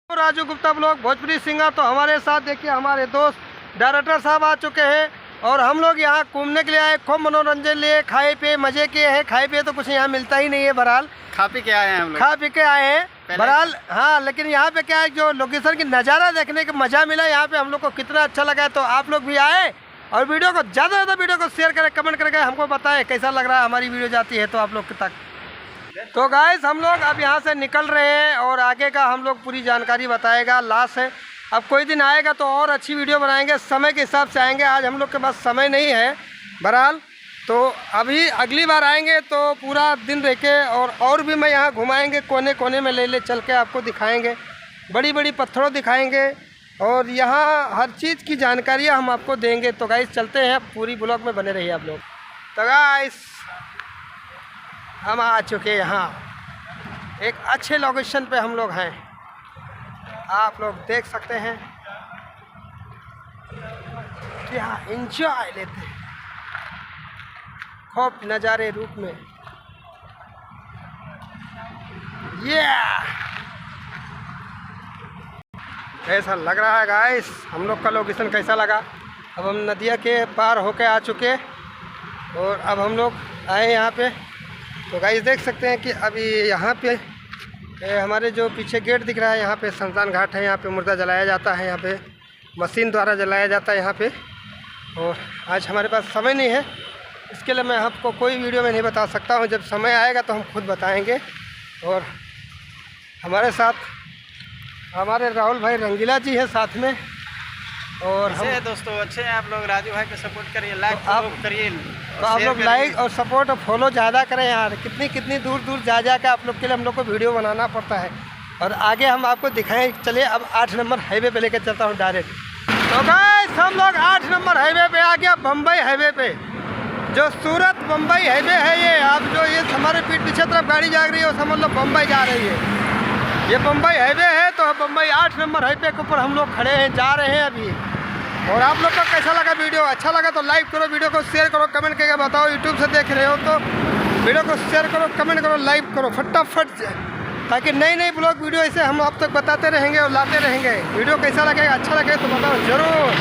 Raju Gupta blog Bhojpuri singer. तो हमारे साथ देखिए हमारे दोस्त डायरेक्टर साहब आ चुके हैं और हम लोग यहाँ घूमने के लिए आए, खूब मनोरंजन लिए, खाए पिए मजे किए हैं। खाए पिए तो कुछ यहाँ मिलता ही नहीं है, बहरहाल खा पी के आए हैं हम लोग। खा पी के आए हैं बहरहाल। हाँ, लेकिन यहाँ पे क्या है, जो लोकेशन की नज़ारा देखने का मज़ा मिला यहाँ पे हम लोग को, कितना अच्छा लगा। तो आप लोग भी आए और वीडियो को ज़्यादा से ज़्यादा वीडियो को शेयर करें, कमेंट करके हमको बताएं कैसा लग रहा है हमारी वीडियो जाती है तो आप लोग तक। तो गाइस हम लोग अब यहाँ से निकल रहे हैं और आगे का हम लोग पूरी जानकारी बताएगा लास्ट है। अब कोई दिन आएगा तो और अच्छी वीडियो बनाएंगे, समय के हिसाब से आएंगे। आज हम लोग के पास समय नहीं है बहरहाल, तो अभी अगली बार आएंगे तो पूरा दिन रह के और भी मैं यहाँ घुमाएंगे, कोने कोने में ले चल के आपको दिखाएंगे, बड़ी बड़ी पत्थरों दिखाएंगे और यहाँ हर चीज़ की जानकारियाँ हम आपको देंगे। तो गाइस चलते हैं, पूरी ब्लॉग में बने रहिए आप लोग। तो गाइस हम आ चुके हैं यहाँ, एक अच्छे लोकेशन पे हम लोग हैं, आप लोग देख सकते हैं कि यहाँ एंजॉय लेते हैं खूब नज़ारे रूप में। ऐसा लग रहा है गाइस हम लोग का लोकेशन कैसा लगा। अब हम नदिया के पार होके आ चुके और अब हम लोग आए यहाँ पे। तो गाइस देख सकते हैं कि अभी यहाँ पे हमारे जो पीछे गेट दिख रहा है, यहाँ पे शमशान घाट है, यहाँ पे मुर्दा जलाया जाता है, यहाँ पे मशीन द्वारा जलाया जाता है यहाँ पे। और आज हमारे पास समय नहीं है, इसके लिए मैं आपको कोई वीडियो में नहीं बता सकता हूँ। जब समय आएगा तो हम खुद बताएंगे। और हमारे साथ हमारे राहुल भाई रंगीला जी है साथ में। और हम दोस्तों अच्छे हैं आप लोग, राजू भाई को सपोर्ट करिए, लाइक करिए, तो आप लोग लाइक और सपोर्ट और फॉलो ज़्यादा करें यार। कितनी दूर दूर जा के आप लोग के लिए हम लोग को वीडियो बनाना पड़ता है। और आगे हम आपको दिखाएं, चलिए अब 8 नंबर हाईवे पे लेकर चलता हूँ डायरेक्ट। तो गाइस हम लोग 8 नंबर हाईवे पे आ गया, बम्बई हाईवे पे, जो सूरत बम्बई हाईवे है। ये आप जो ये हमारे पीछे तरफ गाड़ी जा रही है वो समझ लो बम्बई जा रही है, ये बम्बई हाईवे है। तो बम्बई 8 नंबर हाईवे के ऊपर हम लोग खड़े हैं, जा रहे हैं अभी। और आप लोग को कैसा लगा वीडियो? अच्छा लगा तो लाइक करो, वीडियो को शेयर करो, कमेंट करके बताओ। यूट्यूब से देख रहे हो तो वीडियो को शेयर करो, कमेंट करो, लाइक करो फटाफट, ताकि नई नई ब्लॉग वीडियो ऐसे हम आप तक बताते रहेंगे और लाते रहेंगे। वीडियो कैसा लगेगा, अच्छा लगे तो बताओ ज़रूर।